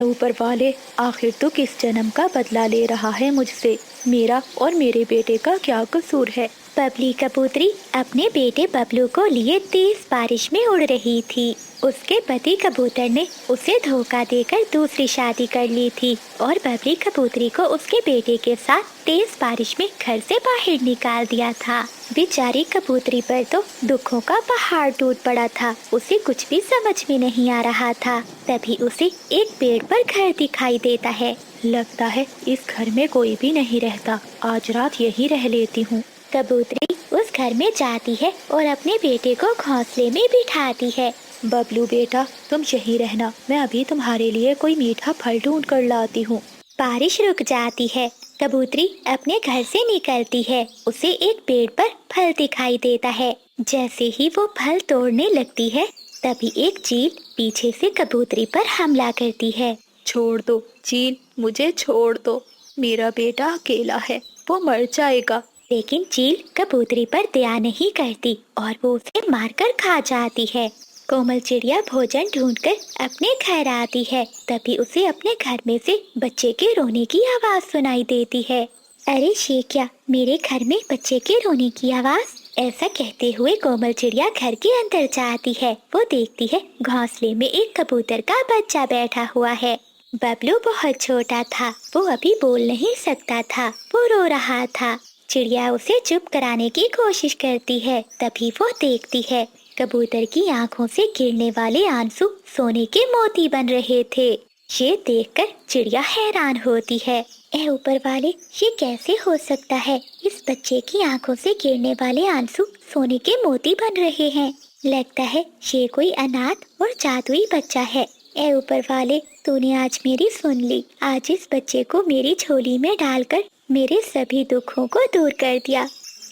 ऊपर वाले, आखिर तो किस जन्म का बदला ले रहा है मुझसे। मेरा और मेरे बेटे का क्या कसूर है। बबली कबूतरी अपने बेटे बबलू को लिए तेज बारिश में उड़ रही थी। उसके पति कबूतर ने उसे धोखा देकर दूसरी शादी कर ली थी और बबली कबूतरी को उसके बेटे के साथ तेज बारिश में घर से बाहर निकाल दिया था। बेचारी कबूतरी पर तो दुखों का पहाड़ टूट पड़ा था। उसे कुछ भी समझ में नहीं आ रहा था। तभी उसे एक पेड़ पर घर दिखाई देता है। लगता है इस घर में कोई भी नहीं रहता, आज रात यहीं रह लेती हूँ। कबूतरी उस घर में जाती है और अपने बेटे को घोंसले में बिठाती है। बबलू बेटा, तुम यहीं रहना, मैं अभी तुम्हारे लिए कोई मीठा फल ढूंढ कर लाती हूँ। बारिश रुक जाती है। कबूतरी अपने घर से निकलती है। उसे एक पेड़ पर फल दिखाई देता है। जैसे ही वो फल तोड़ने लगती है, तभी एक चील पीछे से कबूतरी पर हमला करती है। छोड़ दो चील, मुझे छोड़ दो। मेरा बेटा अकेला है, वो मर जाएगा। लेकिन चील कबूतरी पर दया नहीं करती और वो उसे मारकर खा जाती है। कोमल चिड़िया भोजन ढूंढकर अपने घर आती है। तभी उसे अपने घर में से बच्चे के रोने की आवाज सुनाई देती है। अरे ये क्या, मेरे घर में बच्चे के रोने की आवाज? ऐसा कहते हुए कोमल चिड़िया घर के अंदर जाती है। वो देखती है घोंसले में एक कबूतर का बच्चा बैठा हुआ है। बबलू बहुत छोटा था, वो अभी बोल नहीं सकता था, वो रो रहा था। चिड़िया उसे चुप कराने की कोशिश करती है। तभी वो देखती है कबूतर की आंखों से गिरने वाले आंसू सोने के मोती बन रहे थे। ये देखकर चिड़िया हैरान होती है। ए ऊपर वाले, ये कैसे हो सकता है? इस बच्चे की आंखों से गिरने वाले आंसू सोने के मोती बन रहे हैं। लगता है ये कोई अनाथ और जादुई बच्चा है। ए ऊपर वाले, तूने आज मेरी सुन ली। आज इस बच्चे को मेरी झोली में डालकर मेरे सभी दुखों को दूर कर दिया।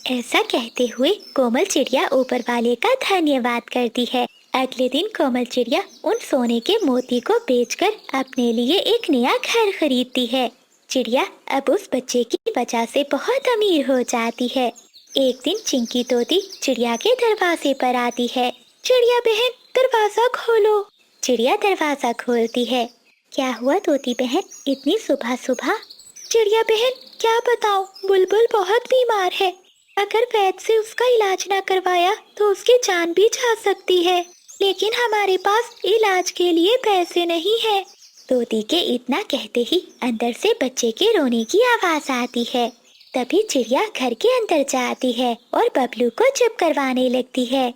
ऐसा कहते हुए कोमल चिड़िया ऊपर वाले का धन्यवाद करती है। अगले दिन कोमल चिड़िया उन सोने के मोती को बेचकर अपने लिए एक नया घर खरीदती है। चिड़िया अब उस बच्चे की वजह से बहुत अमीर हो जाती है। एक दिन चिंकी तोती चिड़िया के दरवाजे पर आती है। चिड़िया बहन, दरवाजा खोलो। चिड़िया दरवाजा खोलती है। क्या हुआ तोती बहन, इतनी सुबह सुबह? चिड़िया बहन, क्या बताऊं, बुलबुल बहुत बीमार है। अगर वैद्य से उसका इलाज ना करवाया तो उसकी जान भी जा सकती है, लेकिन हमारे पास इलाज के लिए पैसे नहीं है। तोती के इतना कहते ही अंदर से बच्चे के रोने की आवाज आती है। तभी चिड़िया घर के अंदर जाती है और बबलू को चुप करवाने लगती है।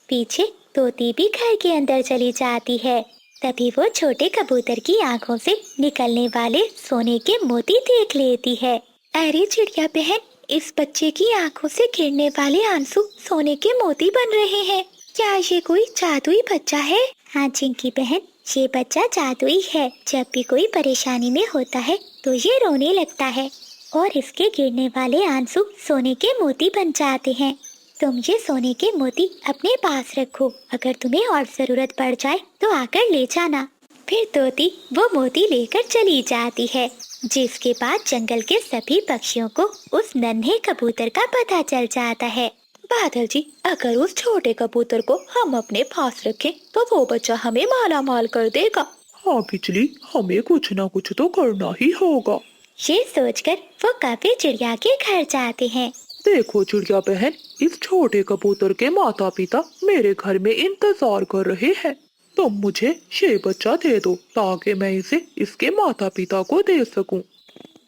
पीछे तोती भी घर के अंदर चली जाती है। तभी वो छोटे कबूतर की आंखों से निकलने वाले सोने के मोती देख लेती है। अरे चिड़िया बहन, इस बच्चे की आंखों से गिरने वाले आंसू सोने के मोती बन रहे हैं। क्या ये कोई जादुई बच्चा है? हाँ चिंकी बहन, ये बच्चा जादुई है। जब भी कोई परेशानी में होता है तो ये रोने लगता है और इसके गिरने वाले आंसू सोने के मोती बन जाते हैं। तुम ये सोने के मोती अपने पास रखो, अगर तुम्हें और जरूरत पड़ जाए तो आकर ले जाना। फिर तोती वो मोती लेकर चली जाती है, जिसके बाद जंगल के सभी पक्षियों को उस नन्हे कबूतर का पता चल जाता है। बादल जी, अगर उस छोटे कबूतर को हम अपने पास रखें तो वो बच्चा हमें माला माल कर देगा। हाँ बिजली, हमें कुछ ना कुछ तो करना ही होगा। ये सोचकर वो कभी चिड़िया के घर जाते हैं। देखो चिड़िया बहन, इस छोटे कबूतर के माता पिता मेरे घर में इंतजार कर रहे हैं। तुम मुझे ये बच्चा दे दो ताकि मैं इसे इसके माता पिता को दे सकूं।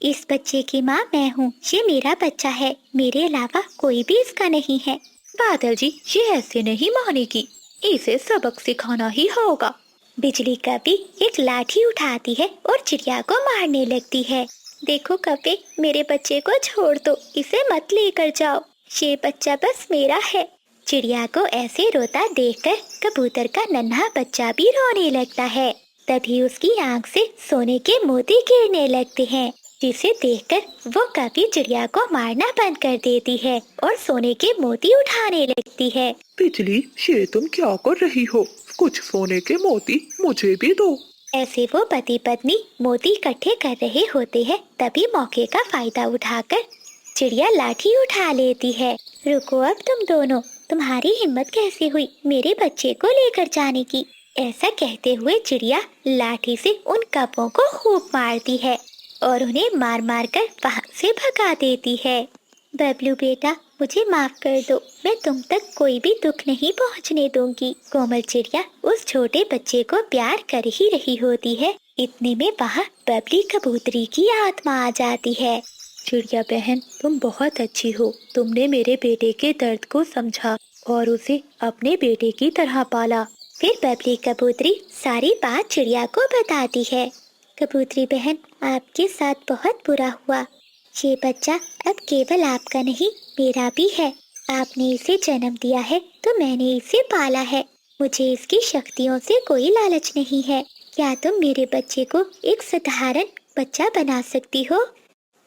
इस बच्चे की माँ मैं हूँ, ये मेरा बच्चा है, मेरे अलावा कोई भी इसका नहीं है। बादल जी, ये ऐसे नहीं मानेगी, इसे सबक सिखाना ही होगा। बिजली कभी एक लाठी उठाती है और चिड़िया को मारने लगती है। देखो कभी, मेरे बच्चे को छोड़ दो, इसे मत लेकर जाओ, ये बच्चा बस मेरा है। चिड़िया को ऐसे रोता देखकर कबूतर का नन्हा बच्चा भी रोने लगता है। तभी उसकी आंख से सोने के मोती गिरने लगते हैं, जिसे देखकर वो कभी चिड़िया को मारना बंद कर देती है और सोने के मोती उठाने लगती है। बिजली, ये तुम क्या कर रही हो? कुछ सोने के मोती मुझे भी दो। ऐसे वो पति पत्नी मोती इकट्ठे कर रहे होते हैं। तभी मौके का फायदा उठाकर चिड़िया लाठी उठा लेती है। रुको अब तुम दोनों, तुम्हारी हिम्मत कैसे हुई मेरे बच्चे को लेकर जाने की? ऐसा कहते हुए चिड़िया लाठी से उन कपों को खूब मारती है और उन्हें मार मार कर वहाँ से भगा देती है। बबलू बेटा, मुझे माफ कर दो, मैं तुम तक कोई भी दुख नहीं पहुँचने दूंगी। कोमल चिड़िया उस छोटे बच्चे को प्यार कर ही रही होती है, इतने में वहाँ बबली कबूतरी की आत्मा आ जाती है। चिड़िया बहन, तुम बहुत अच्छी हो। तुमने मेरे बेटे के दर्द को समझा और उसे अपने बेटे की तरह पाला। फिर बबली कबूतरी सारी बात चिड़िया को बताती है। कबूतरी बहन, आपके साथ बहुत बुरा हुआ। ये बच्चा अब केवल आपका नहीं, मेरा भी है। आपने इसे जन्म दिया है तो मैंने इसे पाला है। मुझे इसकी शक्तियों से कोई लालच नहीं है। क्या तुम मेरे बच्चे को एक साधारण बच्चा बना सकती हो?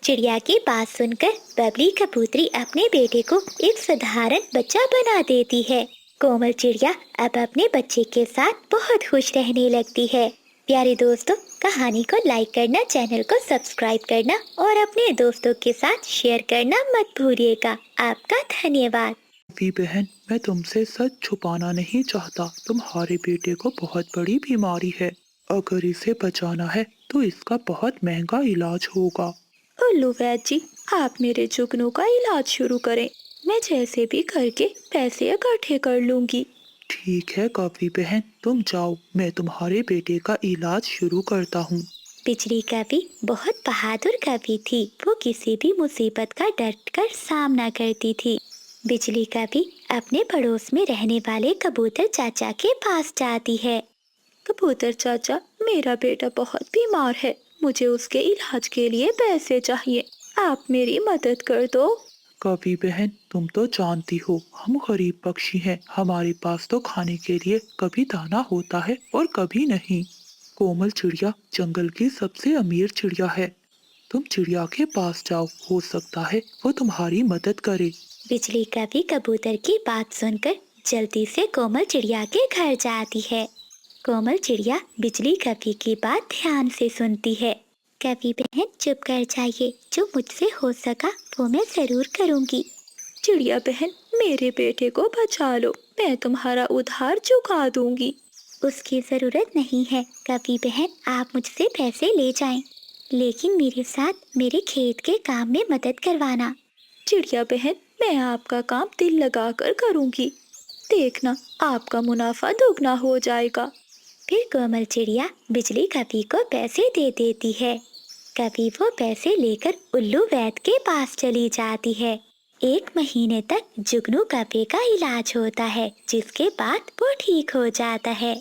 चिड़िया की बात सुनकर बबली कबूतरी अपने बेटे को एक साधारण बच्चा बना देती है। कोमल चिड़िया अब अपने बच्चे के साथ बहुत खुश रहने लगती है। प्यारे दोस्तों, कहानी को लाइक करना, चैनल को सब्सक्राइब करना और अपने दोस्तों के साथ शेयर करना मत भूलिएगा। आपका धन्यवाद। कॉफी बहन, मैं तुमसे सच छुपाना नहीं चाहता। तुम्हारे बेटे को बहुत बड़ी बीमारी है। अगर इसे बचाना है तो इसका बहुत महंगा इलाज होगा। उल्लू वैद जी, आप मेरे जुगनू का इलाज शुरू करें। मैं जैसे भी करके पैसे इकट्ठे कर लूंगी। ठीक है कॉफी बहन, तुम जाओ, मैं तुम्हारे बेटे का इलाज शुरू करता हूँ। बिजली कवि बहुत बहादुर कवि थी। वो किसी भी मुसीबत का डट कर सामना करती थी। बिजली कवि अपने पड़ोस में रहने वाले कबूतर चाचा के पास जाती है। कबूतर चाचा, मेरा बेटा बहुत बीमार है। मुझे उसके इलाज के लिए पैसे चाहिए। आप मेरी मदद कर दो। कॉफी बहन, तुम तो जानती हो हम गरीब पक्षी हैं। हमारे पास तो खाने के लिए कभी दाना होता है और कभी नहीं। कोमल चिड़िया जंगल की सबसे अमीर चिड़िया है। तुम चिड़िया के पास जाओ, हो सकता है वो तुम्हारी मदद करे। बिजली कवि कबूतर की बात सुनकर जल्दी से कोमल चिड़िया के घर जाती है। कोमल चिड़िया बिजली कवि की बात ध्यान से सुनती है। कवि बहन, चुप कर जाइए। जो मुझसे हो सका वो मैं जरूर करूँगी। चिड़िया बहन, मेरे बेटे को बचा लो। मैं तुम्हारा उधार चुका दूंगी। उसकी जरूरत नहीं है कवि बहन, आप मुझसे पैसे ले जाएं, लेकिन मेरे साथ मेरे खेत के काम में मदद करवाना। चिड़िया बहन, मैं आपका काम दिल लगाकर करूंगी। देखना, आपका मुनाफा दोगुना हो जाएगा। फिर कोमल चिड़िया बिजली कवि को पैसे दे देती है। कवि वो पैसे लेकर उल्लू वैद के पास चली जाती है। 1 महीने तक जुगनू कवि का इलाज होता है, जिसके बाद वो ठीक हो जाता है।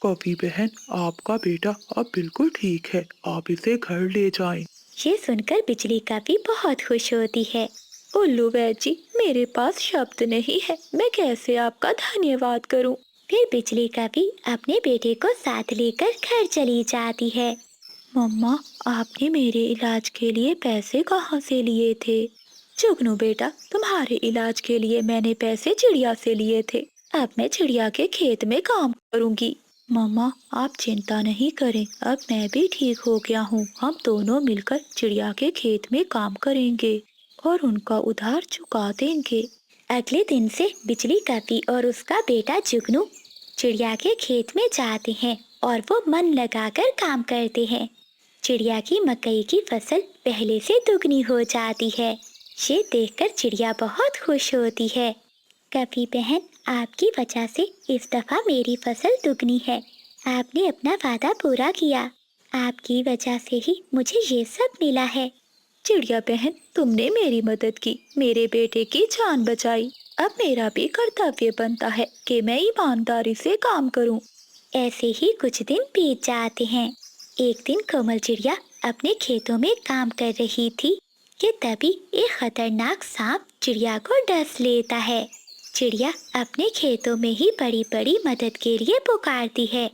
कॉफी बहन, आपका बेटा अब बिल्कुल ठीक है। आप इसे घर ले जाएं। ये सुनकर बिजली कवि बहुत खुश होती है। उल्लू वैद जी, मेरे पास शब्द नहीं है। मैं कैसे आपका धन्यवाद करूं। फिर बिजली कवि अपने बेटे को साथ लेकर घर चली जाती है। मम्मा, आपने मेरे इलाज के लिए पैसे कहाँ से लिए थे? जुगनू बेटा, तुम्हारे इलाज के लिए मैंने पैसे चिड़िया से लिए थे। अब मैं चिड़िया के खेत में काम करूंगी। मम्मा, आप चिंता नहीं करें, अब मैं भी ठीक हो गया हूँ। हम दोनों मिलकर चिड़िया के खेत में काम करेंगे और उनका उधार चुका देंगे। अगले दिन से बिजली कवि और उसका बेटा जुगनू चिड़िया के खेत में जाते हैं और वो मन लगाकर काम करते हैं। चिड़िया की मकई की फसल पहले से दुगनी हो जाती है। ये देखकर चिड़िया बहुत खुश होती है। कवि बहन, आपकी वजह से इस दफा मेरी फसल दुगनी है। आपने अपना वादा पूरा किया। आपकी वजह से ही मुझे ये सब मिला है। चिड़िया बहन, तुमने मेरी मदद की, मेरे बेटे की जान बचाई। अब मेरा भी कर्तव्य बनता है कि मैं ईमानदारी से काम करूं। ऐसे ही कुछ दिन बीत जाते हैं। एक दिन कोमल चिड़िया अपने खेतों में काम कर रही थी कि तभी एक खतरनाक सांप चिड़िया को डस लेता है। चिड़िया अपने खेतों में ही बड़ी बड़ी मदद के लिए पुकारती है।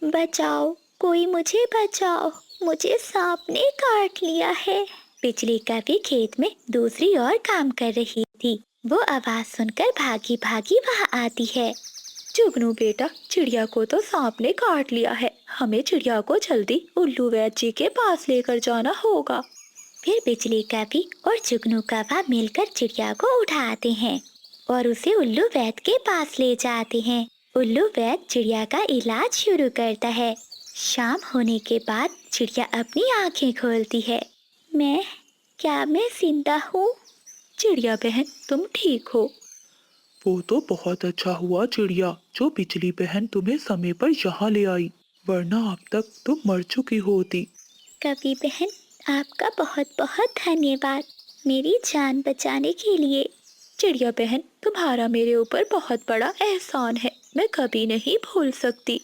बचाओ, कोई मुझे बचाओ, मुझे सांप ने काट लिया है। बिजली कवि खेत में दूसरी ओर काम कर रही थी। वो आवाज सुनकर भागी भागी वहाँ आती है। जुगनू बेटा, चिड़िया को तो सांप ने काट लिया है। हमें चिड़िया को जल्दी उल्लू वैद जी के पास लेकर जाना होगा। फिर बिजली कवि और जुगनू कौवा मिलकर चिड़िया को उठाते हैं और उसे उल्लू वैद के पास ले जाते हैं। उल्लू वैद्य चिड़िया का इलाज शुरू करता है। शाम होने के बाद चिड़िया अपनी आंखें खोलती है। क्या मैं जिंदा हूँ? चिड़िया बहन, तुम ठीक हो? वो तो बहुत अच्छा हुआ चिड़िया, जो बिजली बहन तुम्हें समय पर यहाँ ले आई, वरना अब तक तुम मर चुकी होती। कवि बहन, आपका बहुत बहुत धन्यवाद मेरी जान बचाने के लिए। चिड़िया बहन, तुम्हारा मेरे ऊपर बहुत बड़ा एहसान है, मैं कभी नहीं भूल सकती।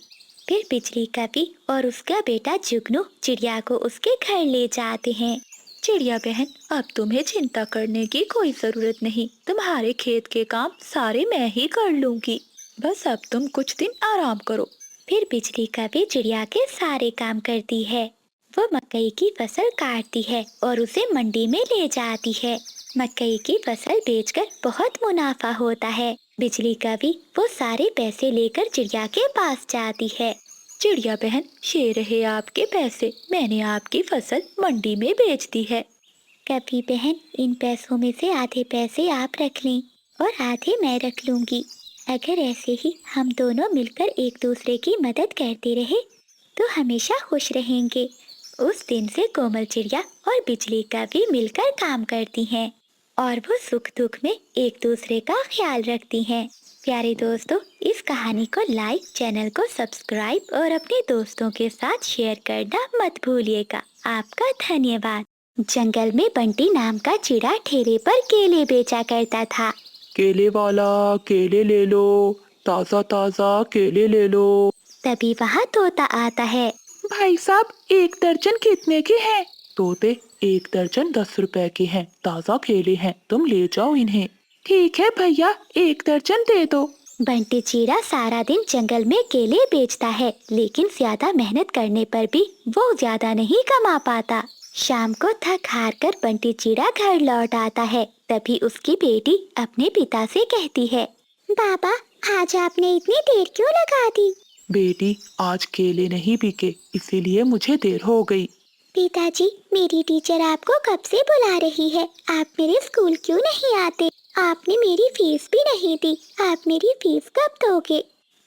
फिर बिजली कवि और उसका बेटा जुगनू चिड़िया को उसके घर ले जाते हैं। चिड़िया बहन, अब तुम्हें चिंता करने की कोई जरूरत नहीं, तुम्हारे खेत के काम सारे मैं ही कर लूंगी। बस अब तुम कुछ दिन आराम करो। फिर बिजली कवि चिड़िया के सारे काम करती है। वो मकई की फसल काटती है और उसे मंडी में ले जाती है। मकई की फसल बेचकर बहुत मुनाफा होता है। बिजली कवि वो सारे पैसे लेकर चिड़िया के पास जाती है। चिड़िया बहन, ये रहे आपके पैसे, मैंने आपकी फसल मंडी में बेच दी है। कवि बहन, इन पैसों में से आधे पैसे आप रख लें और आधे मैं रख लूंगी। अगर ऐसे ही हम दोनों मिलकर एक दूसरे की मदद करते रहे तो हमेशा खुश रहेंगे। उस दिन से कोमल चिड़िया और बिजली कवि मिलकर काम करती हैं और वो सुख दुख में एक दूसरे का ख्याल रखती हैं। प्यारे दोस्तों, इस कहानी को लाइक, चैनल को सब्सक्राइब और अपने दोस्तों के साथ शेयर करना मत भूलिएगा। आपका धन्यवाद। जंगल में बंटी नाम का चिड़ा ठेले पर केले बेचा करता था। केले वाला, केले ले लो, ताजा ताजा केले ले लो। तभी वहाँ तोता आता है। भाई साहब, एक दर्जन कितने के हैं? तोते, एक दर्जन 10 रुपए के हैं, ताजा केले हैं, तुम ले जाओ इन्हें। ठीक है भैया, एक दर्जन दे दो। बंटी चिड़ा सारा दिन जंगल में केले बेचता है, लेकिन ज्यादा मेहनत करने पर भी वो ज्यादा नहीं कमा पाता। शाम को थक हार कर बंटी चिड़ा घर लौट आता है। तभी उसकी बेटी अपने पिता से कहती है, पापा, आज आपने इतनी देर क्यों लगा दी? बेटी, आज केले नहीं बिके, इसीलिए मुझे देर हो गई। पिताजी, मेरी टीचर आपको कब से बुला रही है, आप मेरे स्कूल क्यों नहीं आते? आपने मेरी फीस भी नहीं दी, आप मेरी फीस कब दोगे?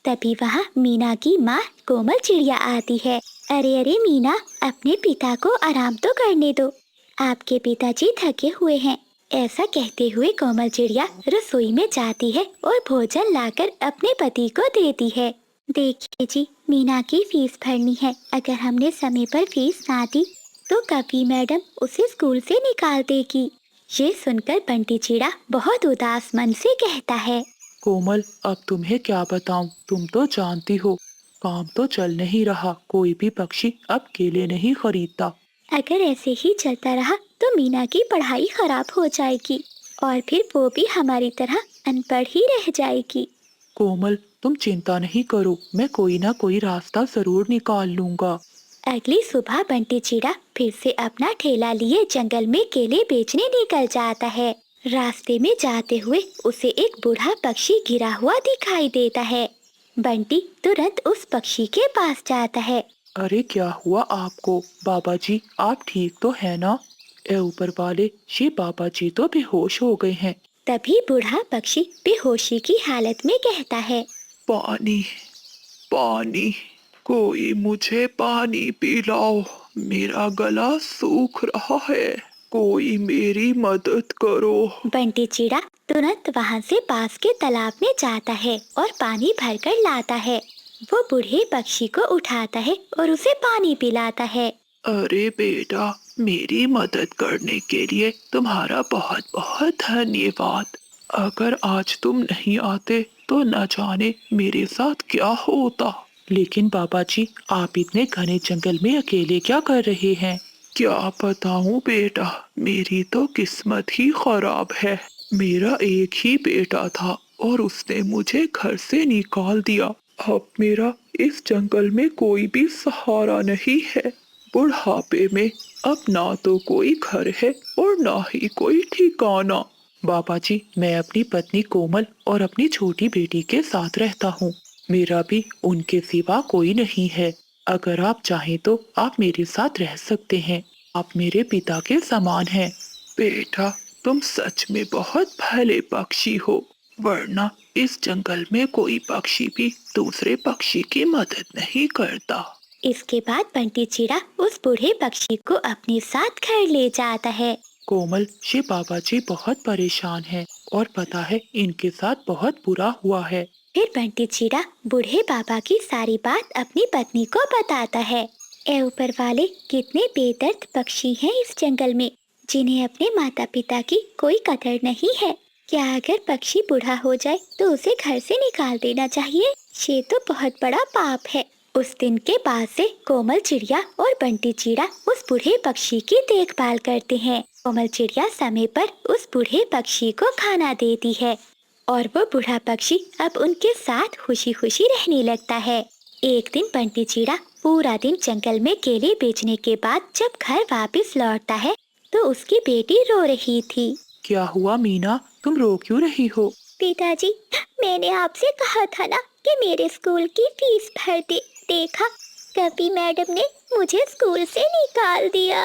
तभी वहाँ मीना की माँ कोमल चिड़िया आती है। अरे अरे मीना, अपने पिता को आराम तो करने दो, आपके पिताजी थके हुए हैं। ऐसा कहते हुए कोमल चिड़िया रसोई में जाती है और भोजन लाकर अपने पति को देती है। देखिए जी, मीना की फीस भरनी है, अगर हमने समय पर फीस ना दी तो कवि मैडम उसे स्कूल से निकाल देगी। ये सुनकर बंटी चिड़ा बहुत उदास मन से कहता है, कोमल, अब तुम्हें क्या बताऊं, तुम तो जानती हो काम तो चल नहीं रहा, कोई भी पक्षी अब केले नहीं खरीदता। अगर ऐसे ही चलता रहा तो मीना की पढ़ाई खराब हो जाएगी और फिर वो भी हमारी तरह अनपढ़ ही रह जाएगी। कोमल, तुम चिंता नहीं करो, मैं कोई ना कोई रास्ता जरूर निकाल लूंगा। अगली सुबह बंटी चिड़ा फिर से अपना ठेला लिए जंगल में केले बेचने निकल जाता है। रास्ते में जाते हुए उसे एक बूढ़ा पक्षी गिरा हुआ दिखाई देता है। बंटी तुरंत उस पक्षी के पास जाता है। अरे क्या हुआ आपको? बाबा जी, आप ठीक तो है ना? ए ऊपर वाले, ये बाबा जी तो बेहोश हो गए हैं। तभी बूढ़ा पक्षी बेहोशी की हालत में कहता है, पानी, पानी, कोई मुझे पानी पिलाओ, मेरा गला सूख रहा है, कोई मेरी मदद करो। बंटी चिड़ा तुरंत वहाँ से पास के तालाब में जाता है और पानी भरकर लाता है। वो बूढ़े पक्षी को उठाता है और उसे पानी पिलाता है। अरे बेटा, मेरी मदद करने के लिए तुम्हारा बहुत बहुत धन्यवाद। अगर आज तुम नहीं आते तो न जाने मेरे साथ क्या होता। लेकिन बाबा जी, आप इतने घने जंगल में अकेले क्या कर रहे हैं? क्या बताऊं बेटा, मेरी तो किस्मत ही खराब है। मेरा एक ही बेटा था और उसने मुझे घर से निकाल दिया। अब मेरा इस जंगल में कोई भी सहारा नहीं है। बुढ़ापे में अब ना तो कोई घर है और ना ही कोई ठिकाना। बाबा जी, मैं अपनी पत्नी कोमल और अपनी छोटी बेटी के साथ रहता हूँ। मेरा भी उनके सिवा कोई नहीं है। अगर आप चाहें तो आप मेरे साथ रह सकते हैं। आप मेरे पिता के समान हैं। बेटा, तुम सच में बहुत भले पक्षी हो। वरना इस जंगल में कोई पक्षी भी दूसरे पक्षी की मदद नहीं करता। इसके बाद बंटी चिड़ा उस बूढ़े पक्षी को अपने साथ घर ले जाता है। कोमल, ये बाबा जी बहुत परेशान हैं और पता है इनके साथ बहुत बुरा हुआ है। फिर बंटी चिड़ा बूढ़े बाबा की सारी बात अपनी पत्नी को बताता है। ए ऊपर वाले, कितने बेदर्द पक्षी हैं इस जंगल में, जिन्हें अपने माता पिता की कोई कदर नहीं है। क्या अगर पक्षी बूढ़ा हो जाए तो उसे घर से निकाल देना चाहिए? ये तो बहुत बड़ा पाप है। उस दिन के बाद से कोमल चिड़िया और बंटी चिड़ा उस बूढ़े पक्षी की देखभाल करते हैं। कोमल चिड़िया समय पर उस बूढ़े पक्षी को खाना देती है और वो बूढ़ा पक्षी अब उनके साथ खुशी खुशी रहने लगता है। एक दिन बंटी चिड़ा पूरा दिन जंगल में केले बेचने के बाद जब घर वापस लौटता है तो उसकी बेटी रो रही थी। क्या हुआ मीना, तुम रो क्यों रही हो? पिताजी, मैंने आपसे कहा था ना कि मेरे स्कूल की फीस भर दे। देखा, कभी मैडम ने मुझे स्कूल से निकाल दिया।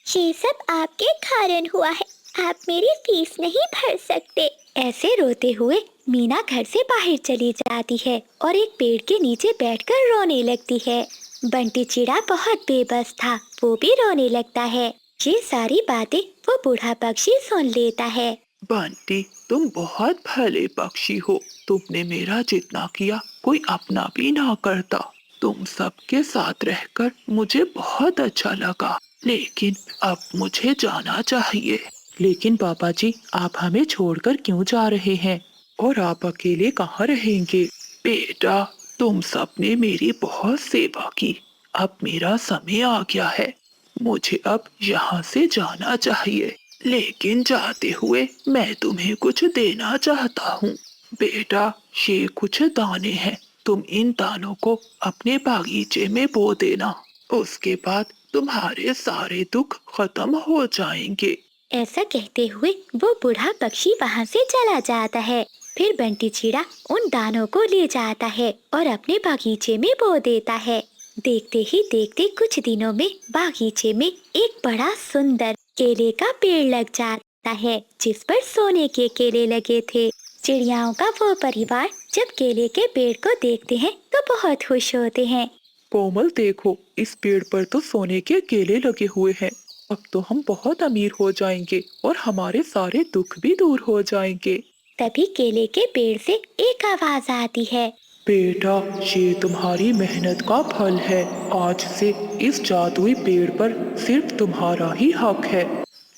ये सब आपके कारण हुआ है। आप मेरी फीस नहीं भर सकते। ऐसे रोते हुए मीना घर से बाहर चली जाती है और एक पेड़ के नीचे बैठकर रोने लगती है। बंटी चिड़ा बहुत बेबस था, वो भी रोने लगता है। ये सारी बातें वो बूढ़ा पक्षी सुन लेता है। बंटी, तुम बहुत भले पक्षी हो। तुमने मेरा जितना किया कोई अपना भी ना करता। तुम सबके साथ रहकर मुझे बहुत अच्छा लगा, लेकिन अब मुझे जाना चाहिए। लेकिन पापा जी, आप हमें छोड़कर क्यों जा रहे हैं? और आप अकेले कहाँ रहेंगे? बेटा, तुम सबने मेरी बहुत सेवा की। अब मेरा समय आ गया है। मुझे अब यहाँ से जाना चाहिए, लेकिन जाते हुए मैं तुम्हें कुछ देना चाहता हूँ। बेटा, ये कुछ दाने हैं। तुम इन दानों को अपने बागीचे में बो देना। उसके बाद तुम्हारे सारे दुख खत्म हो जाएंगे। ऐसा कहते हुए वो बूढ़ा पक्षी वहाँ से चला जाता है। फिर बंटी चिड़ा उन दानों को ले जाता है और अपने बागीचे में बो देता है। देखते ही देखते कुछ दिनों में बागीचे में एक बड़ा सुंदर केले का पेड़ लग जाता है, जिस पर सोने के केले लगे थे। चिड़ियाओं का वो परिवार जब केले के पेड़ को देखते हैं तो बहुत खुश होते हैं। कोमल, देखो, इस पेड़ पर तो सोने के केले लगे हुए हैं। अब तो हम बहुत अमीर हो जाएंगे और हमारे सारे दुख भी दूर हो जाएंगे। तभी केले के पेड़ से एक आवाज आती है। बेटा, ये तुम्हारी मेहनत का फल है। आज से इस जादुई पेड़ पर सिर्फ तुम्हारा ही हक है।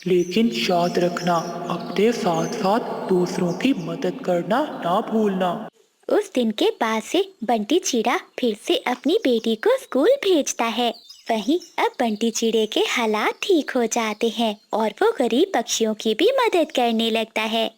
लेकिन याद रखना, अपने साथ साथ दूसरों की मदद करना ना भूलना। उस दिन के बाद से बंटी चिड़ा फिर से अपनी बेटी को स्कूल भेजता है। वहीं अब बंटी चिड़े के हालात ठीक हो जाते हैं और वो गरीब पक्षियों की भी मदद करने लगता है।